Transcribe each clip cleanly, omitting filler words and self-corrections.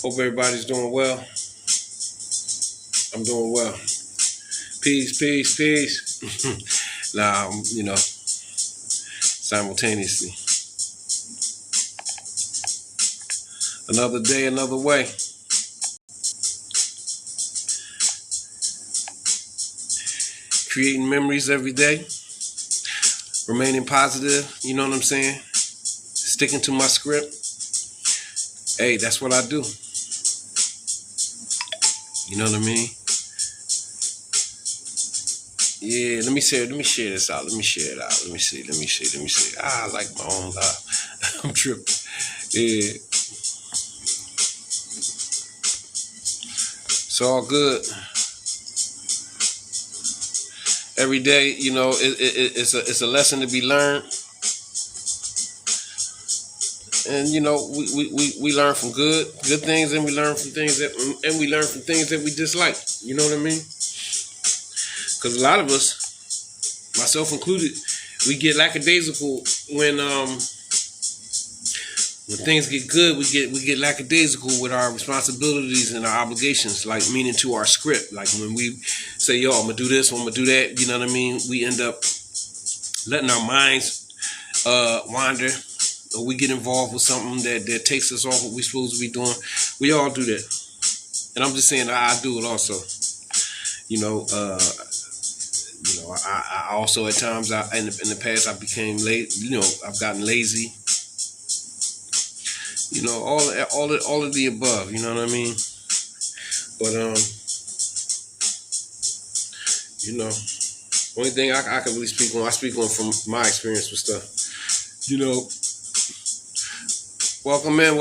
Hope everybody's doing well. I'm doing well. Peace, peace, peace. Nah, simultaneously. Another day, another way. Creating memories every day. Remaining positive, you know what I'm saying? Sticking to my script. Hey, that's what I do. You know what I mean? Yeah, let me share this out. Let me share it out. Let me see. I like my own life. I'm tripping. Yeah. It's all good. Every day, it's a lesson to be learned. And we learn from good things, and we learn from things that we dislike. You know what I mean? Because a lot of us, myself included, we get lackadaisical when things get good. We get lackadaisical with our responsibilities and our obligations, like meaning to our script. Like when we say, "Yo, I'm gonna do this, I'm gonna do that." You know what I mean? We end up letting our minds wander. Or we get involved with something that takes us off what we're supposed to be doing. We all do that. And I'm just saying I do it also. I also at times in the past I became late. I've gotten lazy. All of the above. You know what I mean? But only thing I can really speak on. I speak on from my experience with stuff. Welcome in.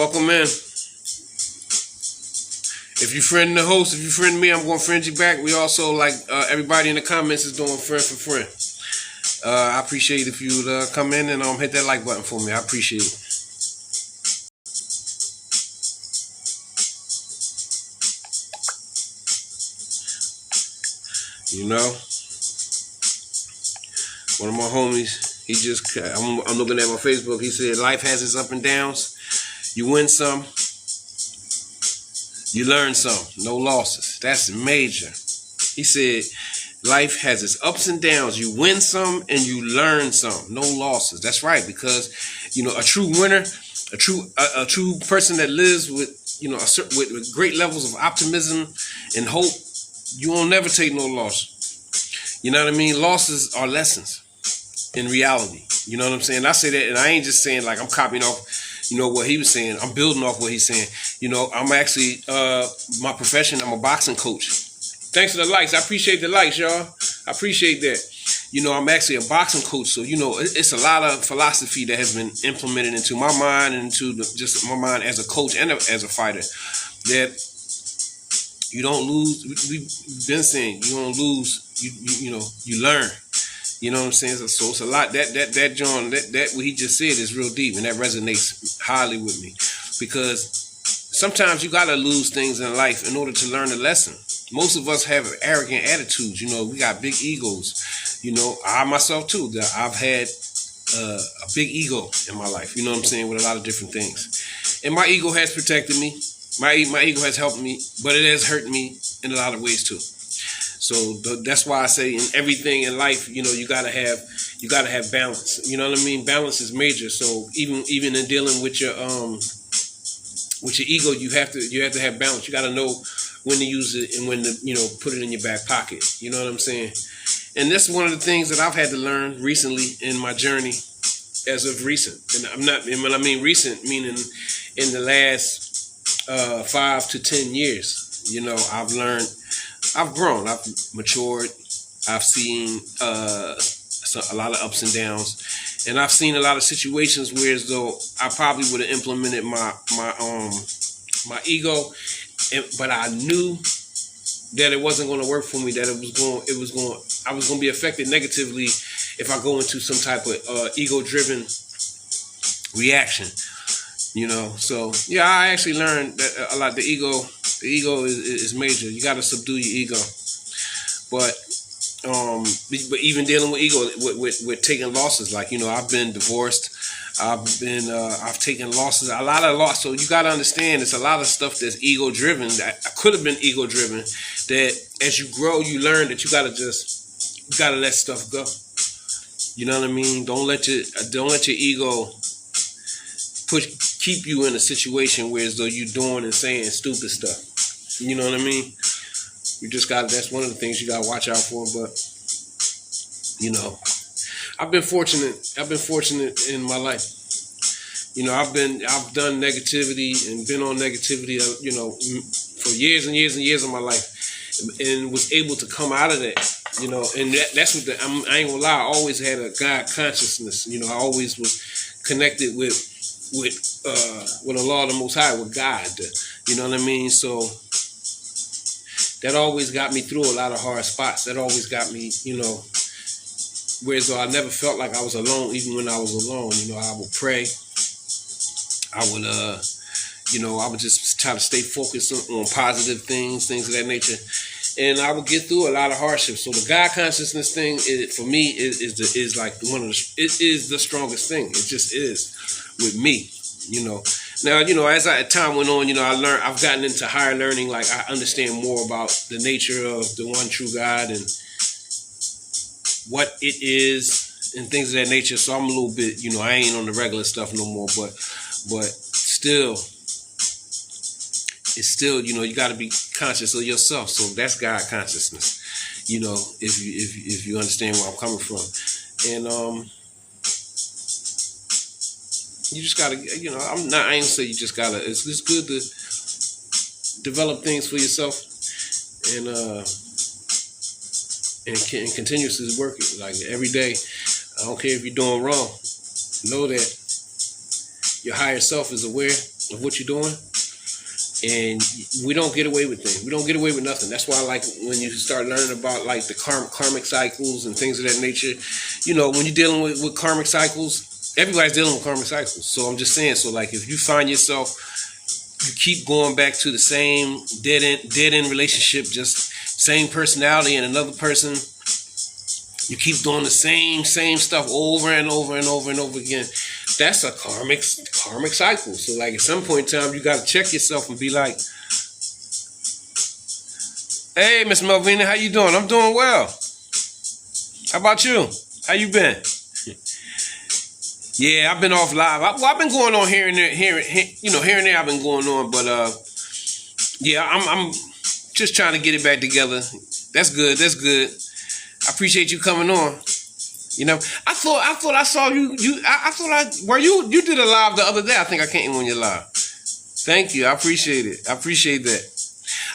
If you friend the host, if you friend me, I'm going to friend you back. We also, like everybody in the comments is doing friend for friend. I appreciate if you would come in and hit that like button for me. I appreciate it. One of my homies, I'm looking at my Facebook. He said, life has its up and downs. You win some, you learn some, no losses. That's major. He said, life has its ups and downs. You win some and you learn some, no losses. That's right, because a true winner, a true person that lives with with great levels of optimism and hope, you will never take no loss. You know what I mean? Losses are lessons in reality. You know what I'm saying? I say that, and I ain't just saying like I'm copying off what he was saying. I'm building off what he's saying. I'm actually, my profession, I'm a boxing coach. Thanks for the likes. I appreciate the likes, y'all. I appreciate that. I'm actually a boxing coach. So, it's a lot of philosophy that has been implemented into my mind and into just my mind as a coach and as a fighter. That you don't lose. We've been saying you don't lose. You learn. You know what I'm saying? So it's a lot. That John, that what he just said is real deep, and that resonates highly with me, because sometimes you gotta lose things in life in order to learn a lesson. Most of us have arrogant attitudes. We got big egos. I myself too. That I've had a big ego in my life. You know what I'm saying? With a lot of different things, and my ego has protected me. My ego has helped me, but it has hurt me in a lot of ways too. So that's why I say in everything in life, you gotta have balance. You know what I mean? Balance is major. So even in dealing with your ego, you have to have balance. You gotta know when to use it and when to put it in your back pocket. You know what I'm saying? And that's one of the things that I've had to learn recently in my journey, as of recent. And when I mean recent, meaning in the last 5 to 10 years. I've learned. I've grown. I've matured. I've seen a lot of ups and downs, and I've seen a lot of situations where, as though I probably would have implemented my ego, but I knew that it wasn't going to work for me. That I was going to be affected negatively if I go into some type of ego-driven reaction. So yeah, I actually learned that a lot. The ego is major. You got to subdue your ego. But even dealing with ego, with taking losses, like I've been divorced, I've taken losses, a lot of loss. So you got to understand, it's a lot of stuff that's ego driven that could have been ego driven. That as you grow, you learn that you got to let stuff go. You know what I mean? Don't let your ego keep you in a situation where as though you're doing and saying stupid stuff. You know what I mean? You just got, that's one of the things you got to watch out for. But you know, I've been fortunate in my life. You know, I've done negativity and been on negativity, you know, for years and years and years of my life, and was able to come out of that. You know, and that's what I ain't gonna lie. I always had a God consciousness. You know, I always was connected with the law of the Most High, with God. You know what I mean? So that always got me through a lot of hard spots. That always got me, you know, whereas though I never felt like I was alone, even when I was alone. You know, I would pray. I would, you know, I would just try to stay focused on positive things of that nature. And I would get through a lot of hardships. So the God consciousness thing, for me, is like it is the strongest thing. It just is with me, you know. Now, you know, as time went on, you know, I've gotten into higher learning. Like, I understand more about the nature of the one true God and what it is and things of that nature. So I'm a little bit, you know, I ain't on the regular stuff no more, but still, it's still, you know, you got to be conscious of yourself. So that's God consciousness, you know, if you understand where I'm coming from. And you just got to, you know, I ain't gonna say you just got to, it's just good to develop things for yourself and continuously work it. Like every day, I don't care if you're doing wrong, know that your higher self is aware of what you're doing. And we don't get away with things. We don't get away with nothing. That's why I like when you start learning about like the karmic cycles and things of that nature. You know, when you're dealing with karmic cycles, everybody's dealing with karmic cycles. So I'm just saying, so like if you find yourself, you keep going back to the same dead end relationship, just same personality and another person, you keep doing the same stuff over and over and over and over again. That's a karmic cycle. So like at some point in time, you got to check yourself and be like, hey, Miss Melvina, how you doing? I'm doing well. How about you? How you been? Yeah, I've been off live. I've been going on here and there, here and there. I've been going on, but yeah, I'm just trying to get it back together. That's good. I appreciate you coming on. You know, I thought I saw you. You did a live the other day. I think I came on your live. Thank you. I appreciate it. I appreciate that.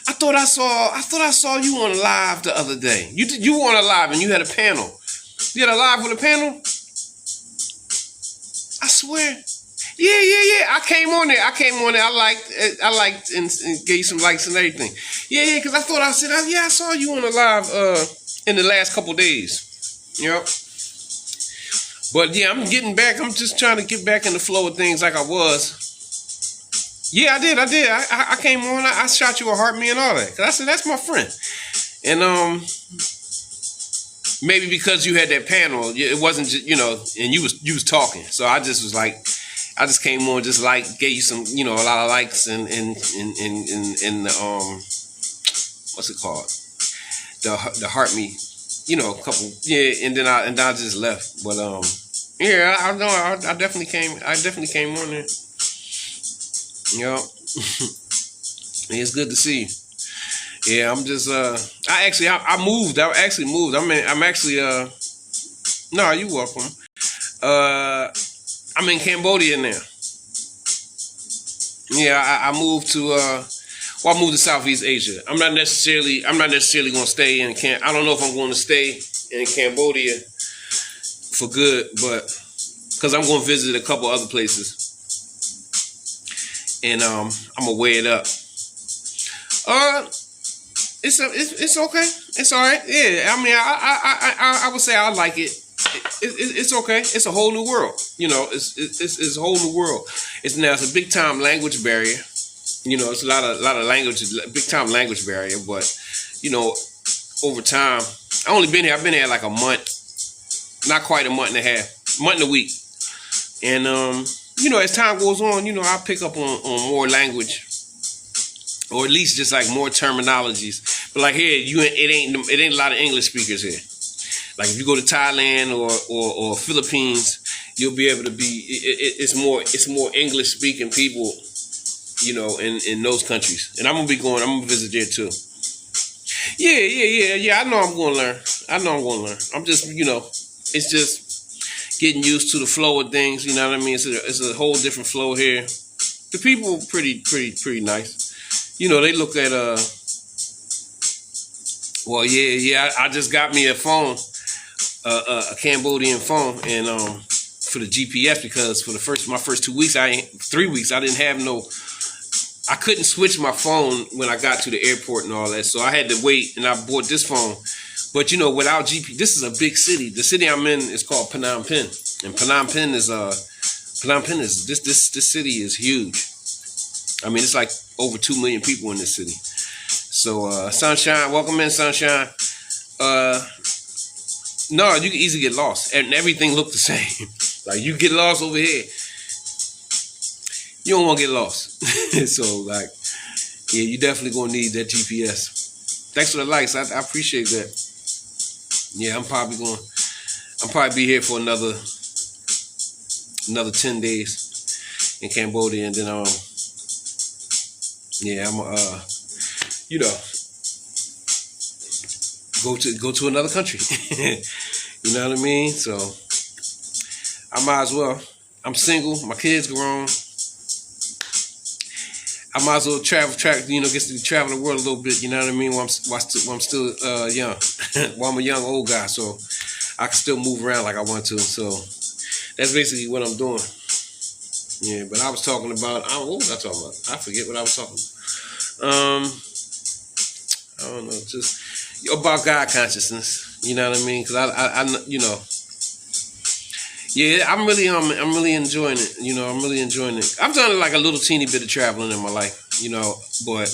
I thought I saw you on live the other day. You were on a live and you had a panel. You had a live with a panel? I swear. Yeah. I came on there. I liked and gave you some likes and everything. Yeah, because I thought I saw you on a live in the last couple days. Yep. But yeah, I'm getting back. I'm just trying to get back in the flow of things like I was. Yeah, I did. I came on. I shot you a heart, me and all that. Cause I said that's my friend. And maybe because you had that panel, it wasn't just, you know, and you was talking. So I just was like, I just came on, just like gave you some, you know, a lot of likes and what's it called? The heart me, you know, a couple, yeah, and then I just left. But yeah, I know I definitely came on there. You know, it's good to see you. Yeah, I'm just I moved. I actually moved. I'm actually no, you're welcome. I'm in Cambodia now. Yeah, I moved to I moved to Southeast Asia. I'm not necessarily going to stay in I don't know if I'm going to stay in Cambodia for good, but because I'm going to visit a couple other places, and I'm gonna weigh it up. It's okay. It's all right. Yeah, I mean, I would say I like it. It's okay. It's a whole new world. You know, it's a whole new world. It's a big time language barrier. You know, it's a lot of languages, big time language barrier. But you know, over time, I've been here like a month, not quite a month and a half, month and a week. And as time goes on, I pick up on more language, or at least just like more terminologies. But like here, it ain't a lot of English speakers here. Like if you go to Thailand or Philippines, you'll be able to be. It's more English speaking people, in those countries. And I'm gonna visit there too. Yeah. I know I'm gonna learn. I'm just, it's just getting used to the flow of things. You know what I mean? It's a whole different flow here. The people pretty nice. They look at well, yeah. I just got me a phone, a Cambodian phone, and for the GPS, because for my first 3 weeks, I didn't have I couldn't switch my phone when I got to the airport and all that, so I had to wait, and I bought this phone. But without GPS, this is a big city. The city I'm in is called Phnom Penh, and Phnom Penh is this city is huge. I mean, it's like over 2 million people in this city. So, Sunshine, welcome in, Sunshine. No, you can easily get lost, and everything look the same. Like, you get lost over here, you don't want to get lost. So, like, yeah, you definitely gonna need that GPS. Thanks for the likes. I appreciate that. Yeah, I'm probably be here for another 10 days in Cambodia, and then I'm go to another country. You know what I mean? So I might as well. I'm single. My kids grown. I might as well get to travel the world a little bit. You know what I mean? While I'm still young, while I'm a young old guy, so I can still move around like I want to. So that's basically what I'm doing. Yeah, but I was talking about. What was I talking about? I forget what I was talking about. I don't know, just about God consciousness. You know what I mean? Because yeah, I'm really enjoying it. I'm really enjoying it. I've done like a little teeny bit of traveling in my life, but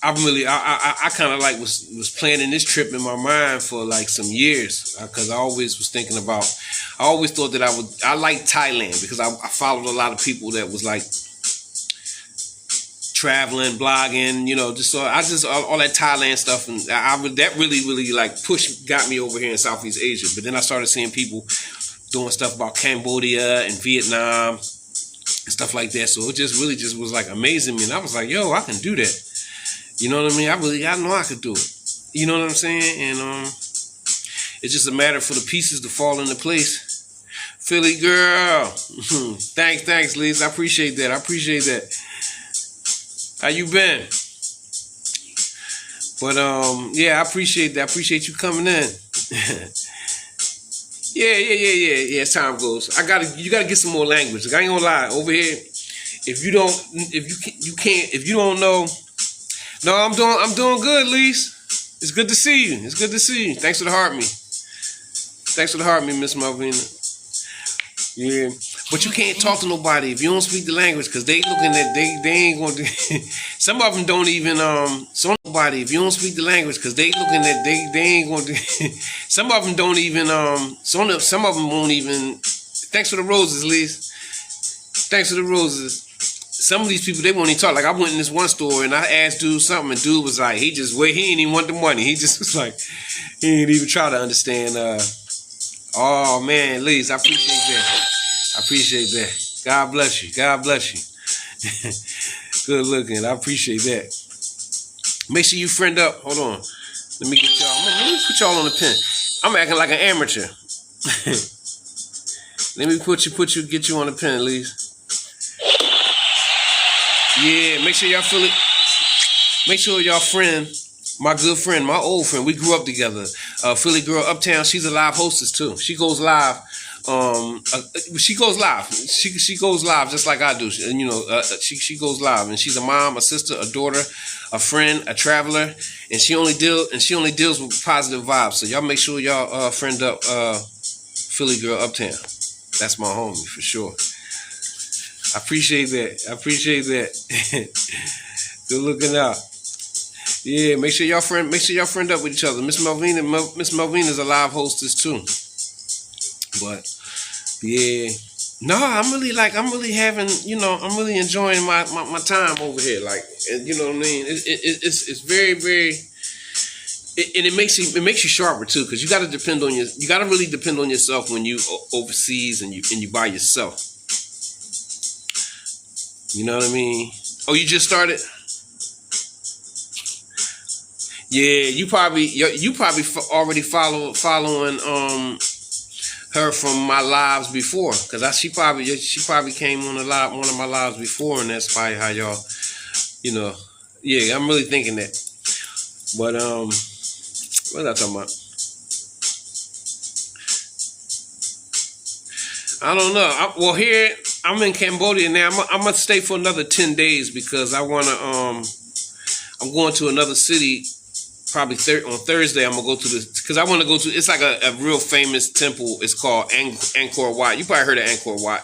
I kind of like was planning this trip in my mind for like some years, because I always thought that I liked Thailand, because I followed a lot of people that was like traveling, blogging, all that Thailand stuff, and that really like got me over here in Southeast Asia. But then I started seeing people doing stuff about Cambodia and Vietnam and stuff like that. So it just was like amazing me, and I was like, yo, I can do that. You know what I mean? I know I could do it. You know what I'm saying? And it's just a matter for the pieces to fall into place. Philly girl, thanks, Liz. I appreciate that. How you been? But yeah, I appreciate that. I appreciate you coming in. Yeah. As time goes, you gotta get some more language. Like, I ain't gonna lie. Over here, if you don't know. No, I'm doing good, Lise. It's good to see you. Thanks for the heart, Miss Malvina. Yeah. But you can't talk to nobody if you don't speak the language, because they looking at they ain't gonna do. Some of them don't even nobody if you don't speak the language, because they looking at they ain't gonna do. Some of them don't even some of them won't even. Thanks for the roses, Liz. Thanks for the roses. Some of these people, they won't even talk. Like, I went in this one store and I asked dude something, and dude was like, he ain't even want the money. He just was like, he ain't even try to understand. Oh man, Liz, I appreciate that. God bless you. Good looking. I appreciate that. Make sure you friend up. Hold on. Let me get y'all. Let me put y'all on the pen. I'm acting like an amateur. Let me get you on the pen, Liz. Yeah, make sure y'all feel it. Make sure y'all friend, my good friend, my old friend. We grew up together. Philly Girl Uptown. She's a live hostess too. She goes live. She goes live. She goes live just like I do. She goes live, and she's a mom, a sister, a daughter, a friend, a traveler, and she only deals with positive vibes. So y'all make sure y'all friend up Philly Girl Uptown. That's my homie for sure. I appreciate that. Good looking out. Yeah, make sure y'all friend up with each other. Miss Melvina's a live hostess too. But Yeah. No, I'm really having, I'm really enjoying my time over here. Like, and you know what I mean? It's very, very, and it makes you sharper too, because you got to really depend on yourself when you overseas and you by yourself. You know what I mean? Oh, you just started? Yeah, already following her from my lives before, because she probably came on one of my lives before, and that's probably how y'all, you know, yeah, I'm really thinking that. But what was I talking about? I don't know. Well, here I'm in Cambodia now. I'm gonna stay for another 10 days because I'm going to another city. Probably on Thursday, I'm gonna go to because I want to go to. It's like a real famous temple. It's called Angkor Wat. You probably heard of Angkor Wat.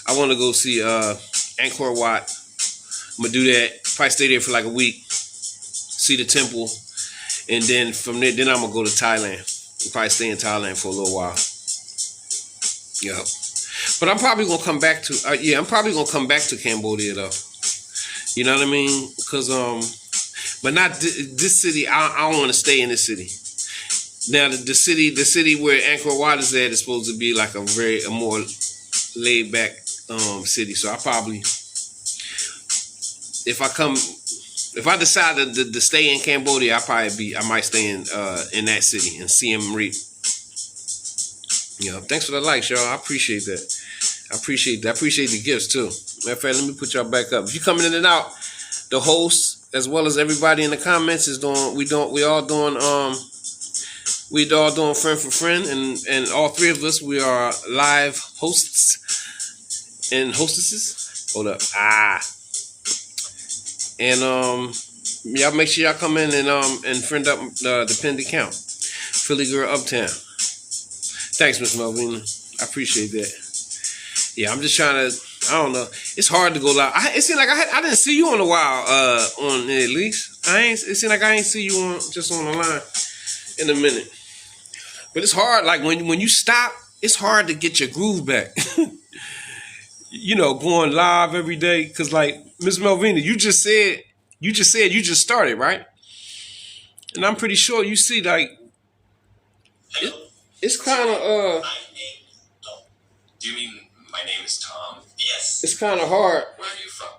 I want to go see Angkor Wat. I'm gonna do that. Probably stay there for like a week, see the temple, and then from there, then I'm gonna go to Thailand. I'll probably stay in Thailand for a little while. Yeah, but I'm probably gonna come back to. I'm probably gonna come back to Cambodia though. You know what I mean? Because but not this city. I don't want to stay in this city. Now the city where Angkor Wat is at is supposed to be like a more laid back city. So I probably, if I decide to stay in Cambodia, I might stay in that city in Siem Reap. Thanks for the likes, y'all. I appreciate that. I appreciate the gifts too. Matter of fact, let me put y'all back up. If you coming in and out, the host as well as everybody in the comments is doing. We all doing friend for friend, and all three of us we are live hosts and hostesses. Hold up, and y'all make sure y'all come in and friend up the pinned account, Philly Girl Uptown. Thanks, Miss Melvina. I appreciate that. Yeah, I'm just trying to. I don't know. It's hard to go live. It seemed like I didn't see you in a while. On at least it seemed like I ain't see you on the line in a minute. But it's hard. Like when you stop, it's hard to get your groove back. Going live every day. Cause like Miss Melvina, you just said you just started, right? And I'm pretty sure you see like it's kind of Do you mean my name is Tom? Yes. It's kind of hard. Where are you from?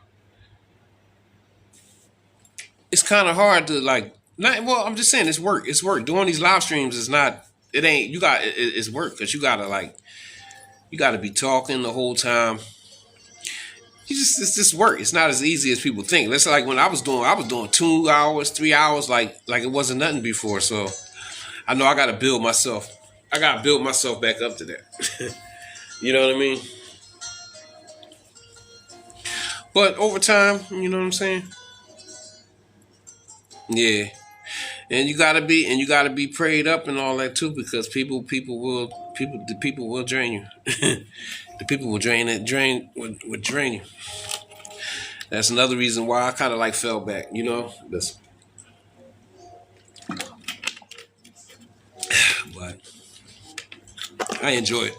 It's kind of hard to like. Not well. I'm just saying it's work. It's work. Doing these live streams is not. It ain't. You got. It's work because you gotta like. You gotta be talking the whole time. It's just work. It's not as easy as people think. That's like when I was doing 2 hours, 3 hours, like it wasn't nothing before. So I know I gotta build myself. I gotta build myself back up to that. You know what I mean? But over time, you know what I'm saying? Yeah. And you gotta be prayed up and all that too, because the people will drain you. The people will drain you. That's another reason why I kind of like fell back, But I enjoy it.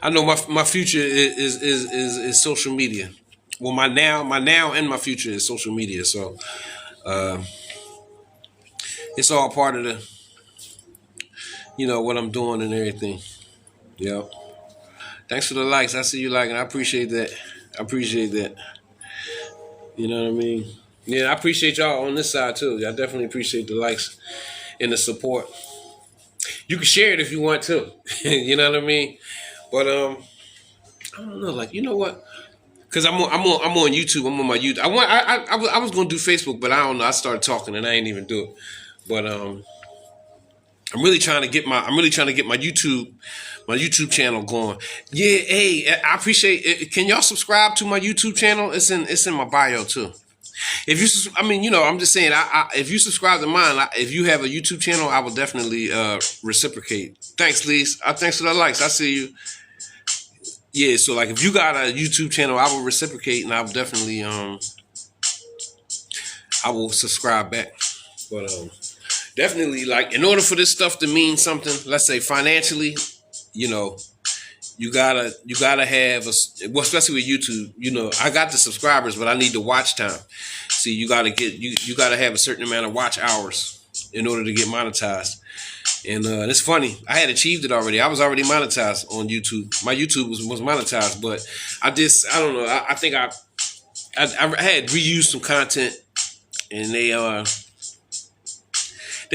I know my future is social media. Well, my now and my future is social media. So it's all part of the, what I'm doing and everything. Yep. Thanks for the likes. I see you liking. I appreciate that. You know what I mean? Yeah, I appreciate y'all on this side too. I definitely appreciate the likes and the support. You can share it if you want to. You know what I mean? But I don't know. Like, you know what? Because I'm on YouTube. I'm on my YouTube. I was gonna do Facebook, but I don't know. I started talking and I ain't even do it. But I'm really trying to get my YouTube channel going. Yeah, hey, I appreciate it. Can y'all subscribe to my YouTube channel? It's in my bio too. If you, I'm just saying, if you subscribe to mine, if you have a YouTube channel, I will definitely reciprocate. Thanks, Lise. Thanks for the likes. I see you. Yeah, so like if you got a YouTube channel, I will reciprocate, and I will definitely I will subscribe back. But definitely, like, in order for this stuff to mean something, let's say financially, you gotta have well, especially with YouTube. You know, I got the subscribers, but I need the watch time. See, you gotta have a certain amount of watch hours in order to get monetized. And it's funny, I had achieved it already. I was already monetized on YouTube. My YouTube was monetized, but I don't know. I think I had reused some content, and they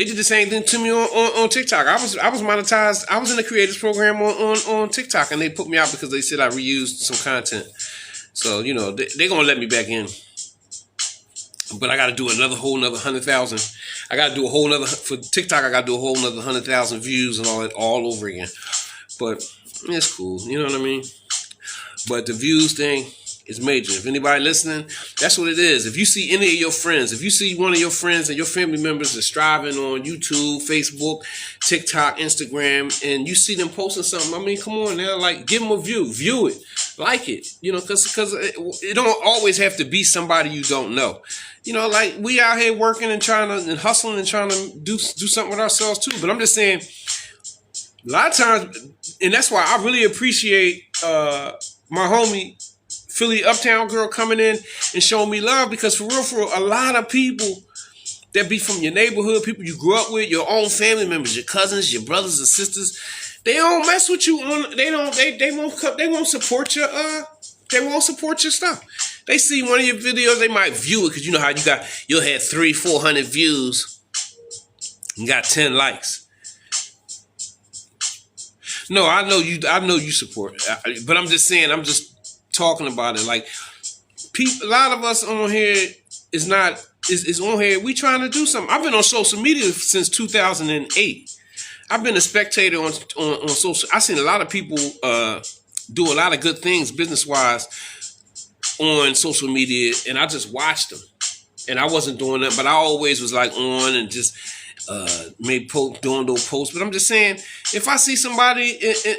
did the same thing to me on TikTok. I was monetized. I was in the creators program on TikTok, and they put me out because they said I reused some content. So you know they're gonna let me back in, but I got to do whole nother 100,000. I got to do a whole nother for TikTok. I got to do a whole nother 100,000 views and all over again. But it's cool, you know what I mean. But the views thing is major. If anybody listening, that's what it is. If you see any of your friends, if you see one of your friends and your family members is striving on YouTube, Facebook, TikTok, Instagram, and you see them posting something, I mean, come on now, like give them a view it, like it, you know, because it don't always have to be somebody you don't know. You know, like we out here working and trying to and hustling and trying to do something with ourselves too. But I'm just saying, a lot of times, and that's why I really appreciate my homie Philly Uptown Girl coming in and showing me love, because for real, a lot of people that be from your neighborhood, people you grew up with, your own family members, your cousins, your brothers and sisters, they don't mess with you on. They won't support your they won't support your stuff. They see one of your videos, they might view it because you know how you'll have 300-400 views, and got 10 likes. No, I know you support, but I'm just saying, I'm just talking about it. Like a lot of us on here is on here. We trying to do something. I've been on social media since 2008. I've been a spectator on social. I've seen a lot of people do a lot of good things business wise on social media, and I just watched them. And I wasn't doing that, but I always was like on and just doing those posts. But I'm just saying, if I see somebody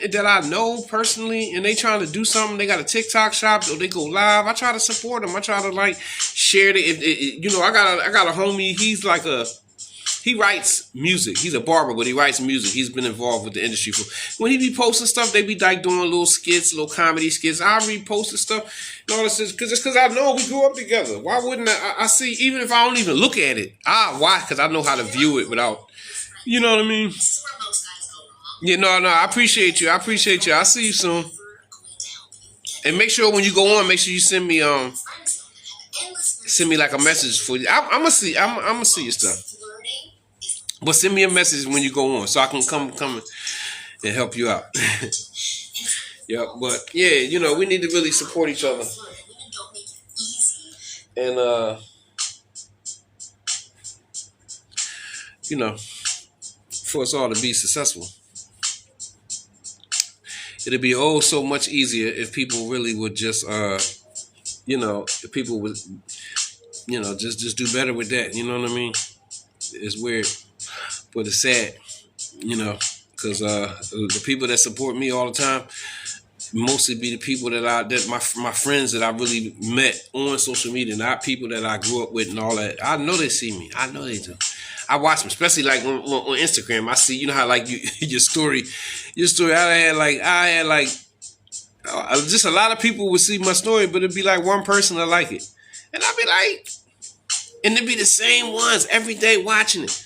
that I know personally and they trying to do something, they got a TikTok shop or they go live, I try to support them. I try to like share it. You know, I got a homie. He's like he writes music. He's a barber, but he writes music. He's been involved with the industry. When he be posting stuff, they be like doing little skits, little comedy skits. I repost the stuff. And all this because I know we grew up together. Why wouldn't I see, even if I don't even look at it, why? Because I know how to view it without, you know what I mean? Yeah, no, I appreciate you. I'll see you soon. And make sure when you go on, make sure you send me like a message for you. I'm gonna see your stuff. But send me a message when you go on so I can come and help you out. Yeah, but yeah, you know, we need to really support each other. And you know, for us all to be successful. It'd be so much easier if people really would just you know, if people would, you know, just do better with that. You know what I mean? It's weird. But it's sad, you know, because the people that support me all the time mostly be the people that my friends that I really met on social media, not people that I grew up with and all that. I know they see me. I know they do. I watch them, especially like on Instagram. I see, you know how like your story. I had like just a lot of people would see my story, but it'd be like one person that like it, and I'd be like, and it'd be the same ones every day watching it.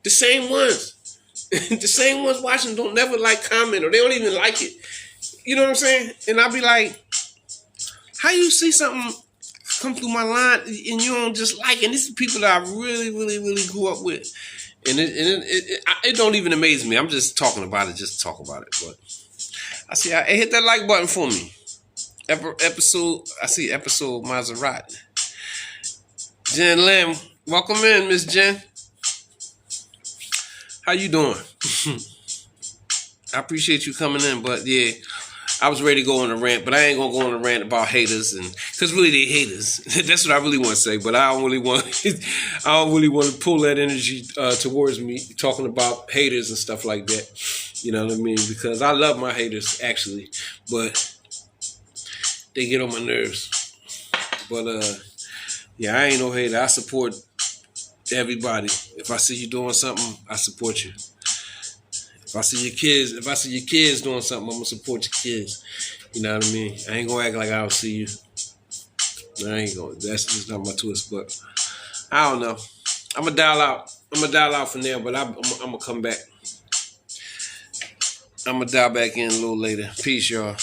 The same ones. The same ones watching don't never like comment or they don't even like it. You know what I'm saying? And I'll be like, how you see something come through my line and you don't just like it? And these are people that I really, really, really grew up with. And it don't even amaze me. I'm just talking about it just to talk about it. But I see, hit that like button for me. Episode Maserati. Jen Lim, welcome in, Miss Jen. How you doing? I appreciate you coming in, but yeah, I was ready to go on a rant, but I ain't gonna go on a rant about haters, and because really they haters. That's what I really want to say, but I don't really want to pull that energy towards me talking about haters and stuff like that. You know what I mean? Because I love my haters actually, but they get on my nerves. But yeah, I ain't no hater. I support everybody. If I see you doing something, I support you. If I see your kids doing something, I'm gonna support your kids. You know what I mean? I ain't gonna act like I don't see you. I ain't gonna. That's just not my twist. But I don't know. I'm gonna dial out. I'm gonna dial out from there, but I'm gonna come back. I'm gonna dial back in a little later. Peace, y'all.